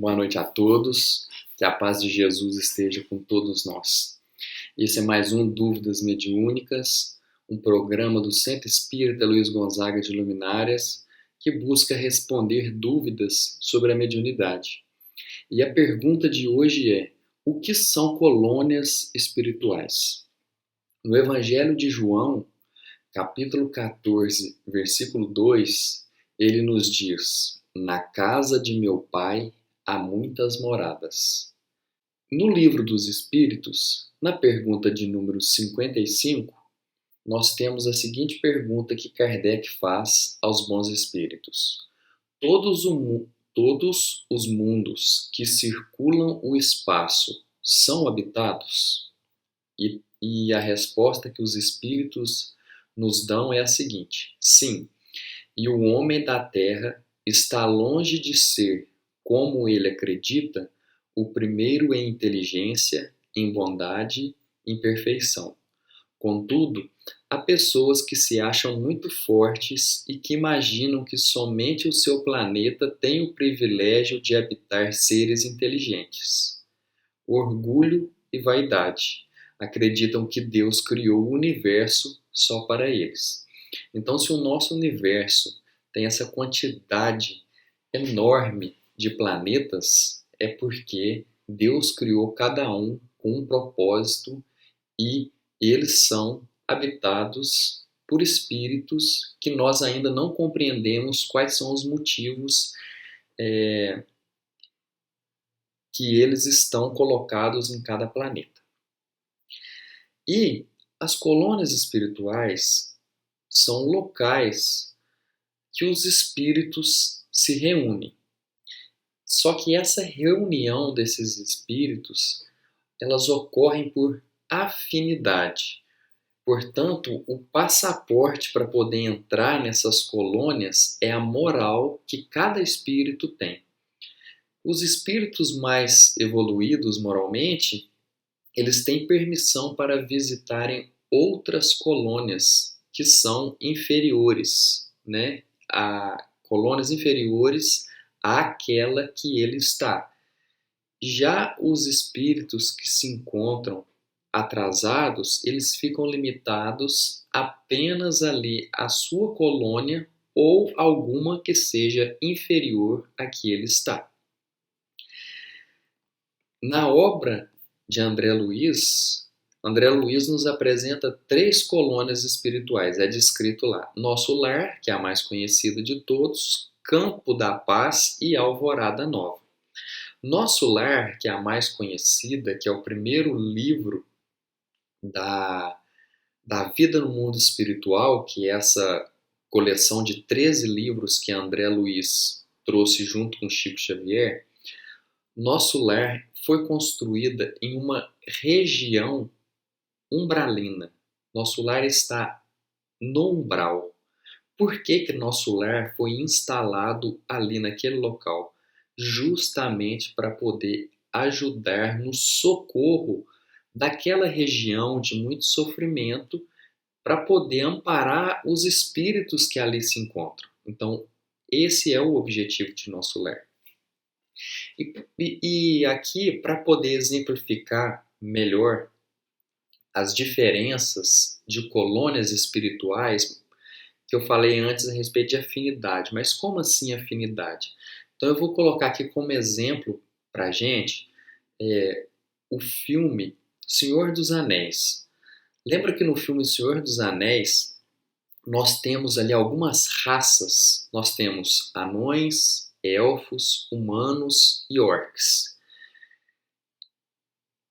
Boa noite a todos, que a paz de Jesus esteja com todos nós. Esse é mais um Dúvidas Mediúnicas, um programa do Centro Espírita Luiz Gonzaga de Luminárias, que busca responder dúvidas sobre a mediunidade. E a pergunta de hoje é: o que são colônias espirituais? No Evangelho de João, capítulo 14, versículo 2, ele nos diz: na casa de meu Pai há muitas moradas. No Livro dos Espíritos, na pergunta de número 55, nós temos a seguinte pergunta que Kardec faz aos bons espíritos: Todos os mundos que circulam o espaço são habitados? E a resposta que os espíritos nos dão é a seguinte: sim, e o homem da Terra está longe de ser, como ele acredita, o primeiro em inteligência, em bondade, em perfeição. Contudo, há pessoas que se acham muito fortes e que imaginam que somente o seu planeta tem o privilégio de habitar seres inteligentes. Orgulho e vaidade. Acreditam que Deus criou o universo só para eles. Então, se o nosso universo tem essa quantidade enorme de planetas, é porque Deus criou cada um com um propósito e eles são habitados por espíritos que nós ainda não compreendemos quais são os motivos que eles estão colocados em cada planeta. E as colônias espirituais são locais que os espíritos se reúnem. Só que essa reunião desses espíritos, elas ocorrem por afinidade. Portanto, o passaporte para poder entrar nessas colônias é a moral que cada espírito tem. Os espíritos mais evoluídos moralmente, eles têm permissão para visitarem outras colônias que são inferiores, né? Colônias inferiores àquela que ele está. Já os espíritos que se encontram atrasados, eles ficam limitados apenas ali à sua colônia ou alguma que seja inferior à que ele está. Na obra de André Luiz nos apresenta 3 colônias espirituais. É descrito lá: Nosso Lar, que é a mais conhecida de todos, Campo da Paz e Alvorada Nova. Nosso Lar, que é a mais conhecida, que é o primeiro livro da vida no mundo espiritual, que é essa coleção de 13 livros que André Luiz trouxe junto com Chico Xavier. Nosso Lar foi construída em uma região umbralina. Nosso lar está no umbral. Por que Nosso Lar foi instalado ali naquele local? Justamente para poder ajudar no socorro daquela região de muito sofrimento, para poder amparar os espíritos que ali se encontram. Então, esse é o objetivo de Nosso Lar. E aqui, para poder exemplificar melhor as diferenças de colônias espirituais, que eu falei antes a respeito de afinidade. Mas como assim afinidade? Então eu vou colocar aqui como exemplo para a gente o filme Senhor dos Anéis. Lembra que no filme Senhor dos Anéis nós temos ali algumas raças. Nós temos anões, elfos, humanos e orcs.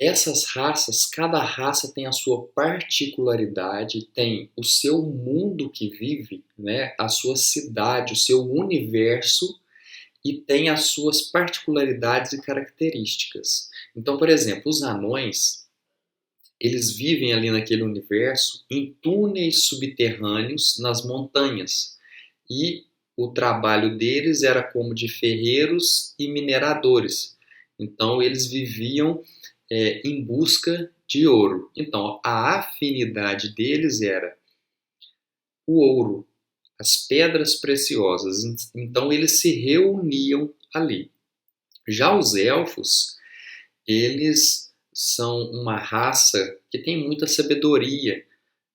Essas raças, cada raça tem a sua particularidade, tem o seu mundo que vive, né, a sua cidade, o seu universo, e tem as suas particularidades e características. Então, por exemplo, os anões, eles vivem ali naquele universo em túneis subterrâneos nas montanhas. E o trabalho deles era como de ferreiros e mineradores. Então, eles viviam em busca de ouro. Então, a afinidade deles era o ouro, as pedras preciosas. Então, eles se reuniam ali. Já os elfos, eles são uma raça que tem muita sabedoria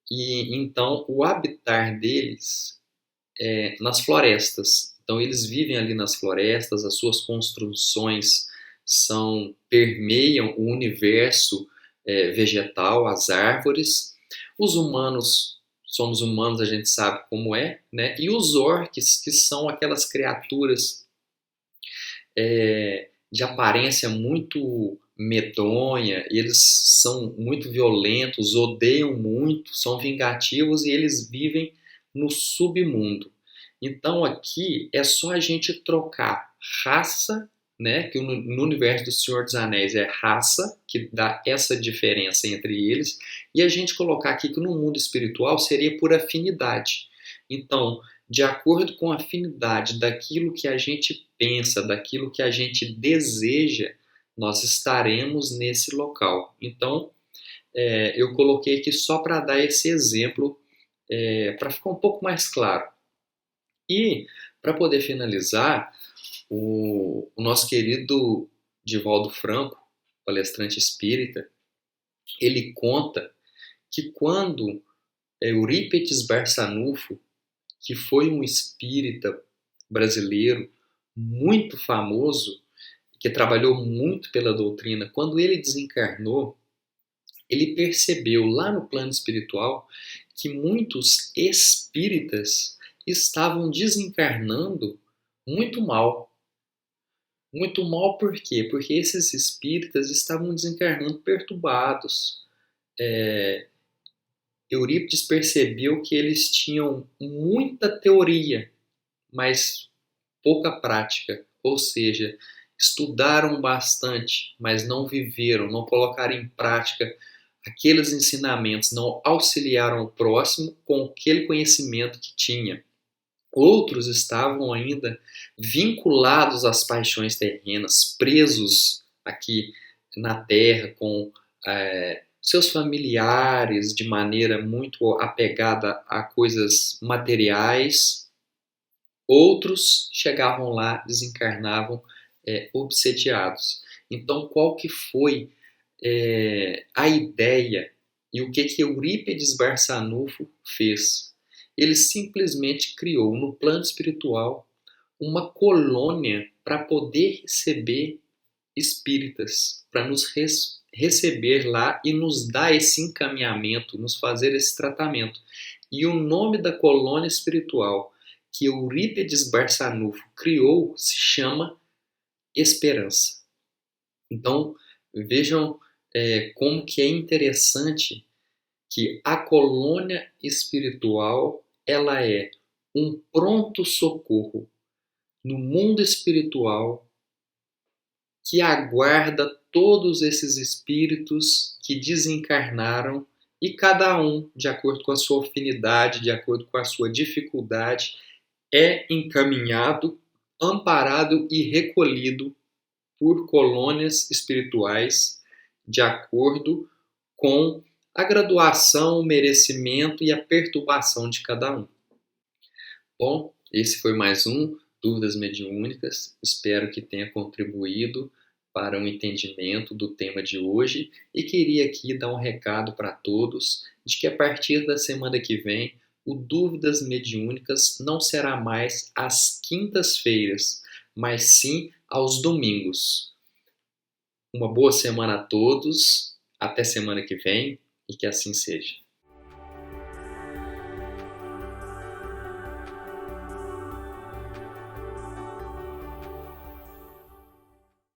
e então o habitar deles é nas florestas. Então eles vivem ali nas florestas, as suas construções permeiam o universo vegetal, as árvores. Os humanos, somos humanos, a gente sabe como é, né? E os orques, que são aquelas criaturas de aparência muito medonha, eles são muito violentos, odeiam muito, são vingativos e eles vivem no submundo. Então aqui é só a gente trocar raça, né, que no universo do Senhor dos Anéis é raça, que dá essa diferença entre eles, e a gente colocar aqui que no mundo espiritual seria por afinidade. Então, de acordo com a afinidade daquilo que a gente pensa, daquilo que a gente deseja, nós estaremos nesse local. Então, eu coloquei aqui só para dar esse exemplo, para ficar um pouco mais claro. E, para poder finalizar, o nosso querido Divaldo Franco, palestrante espírita, ele conta que quando Eurípides Barçanufo, que foi um espírita brasileiro muito famoso, que trabalhou muito pela doutrina, quando ele desencarnou, ele percebeu lá no plano espiritual que muitos espíritas estavam desencarnando muito mal. Muito mal por quê? Porque esses espíritas estavam desencarnando perturbados. Eurípides percebeu que eles tinham muita teoria, mas pouca prática, ou seja, estudaram bastante, mas não viveram, não colocaram em prática aqueles ensinamentos, não auxiliaram o próximo com aquele conhecimento que tinha. Outros estavam ainda vinculados às paixões terrenas, presos aqui na terra com seus familiares de maneira muito apegada a coisas materiais. Outros chegavam lá, desencarnavam obsediados. Então, qual que foi a ideia e o que Eurípides Barçanufo fez? Ele simplesmente criou no plano espiritual uma colônia para poder receber espíritas, para nos receber lá e nos dar esse encaminhamento, nos fazer esse tratamento. E o nome da colônia espiritual que Eurípides Barçanufo criou se chama Esperança. Então, vejam como que é interessante que a colônia espiritual ela é um pronto-socorro no mundo espiritual que aguarda todos esses espíritos que desencarnaram e cada um, de acordo com a sua afinidade, de acordo com a sua dificuldade, é encaminhado, amparado e recolhido por colônias espirituais de acordo com a graduação, o merecimento e a perturbação de cada um. Bom, esse foi mais um Dúvidas Mediúnicas. Espero que tenha contribuído para um entendimento do tema de hoje e queria aqui dar um recado para todos de que a partir da semana que vem o Dúvidas Mediúnicas não será mais às quintas-feiras, mas sim aos domingos. Uma boa semana a todos, até semana que vem e que assim seja.